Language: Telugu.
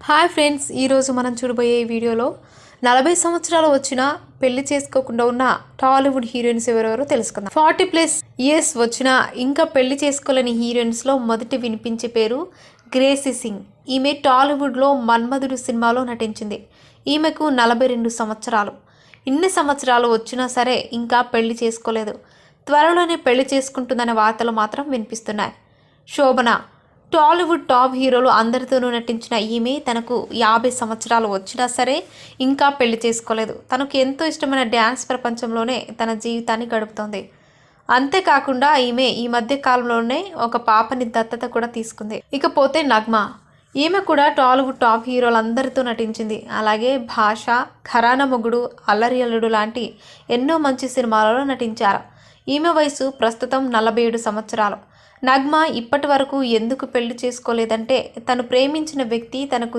హాయ్ ఫ్రెండ్స్, ఈరోజు మనం చూడబోయే ఈ వీడియోలో 40 సంవత్సరాలు వచ్చినా పెళ్లి చేసుకోకుండా ఉన్న టాలీవుడ్ హీరోయిన్స్ ఎవరెవరో తెలుసుకుందాం. 40+ ఇయర్స్ వచ్చినా ఇంకా పెళ్లి చేసుకోలేని హీరోయిన్స్లో మొదటి వినిపించే పేరు గ్రేసీ సింగ్. ఈమె టాలీవుడ్లో మన్మధుడు సినిమాలో నటించింది. ఈమెకు 42 సంవత్సరాలు. ఇన్ని సంవత్సరాలు వచ్చినా సరే ఇంకా పెళ్లి చేసుకోలేదు. త్వరలోనే పెళ్లి చేసుకుంటుందనే వార్తలు మాత్రం వినిపిస్తున్నాయి. శోభన టాలీవుడ్ టాప్ హీరోలు అందరితోనూ నటించిన ఈమె తనకు 50 సంవత్సరాలు వచ్చినా సరే ఇంకా పెళ్లి చేసుకోలేదు. తనకు ఎంతో ఇష్టమైన డ్యాన్స్ ప్రపంచంలోనే తన జీవితాన్ని గడుపుతోంది. అంతేకాకుండా ఈమె ఈ మధ్య కాలంలోనే ఒక పాపని దత్తత కూడా తీసుకుంది. ఇకపోతే నగ్మ, ఈమె కూడా టాలీవుడ్ టాప్ హీరోలందరితో నటించింది. అలాగే భాష, ఘరానా మొగుడు, అల్లరి అల్లుడు లాంటి ఎన్నో మంచి సినిమాలలో నటించారు. ఈమె వయసు ప్రస్తుతం 47 సంవత్సరాలు. నగ్మ ఇప్పటి వరకు ఎందుకు పెళ్లి చేసుకోలేదంటే తను ప్రేమించిన వ్యక్తి తనకు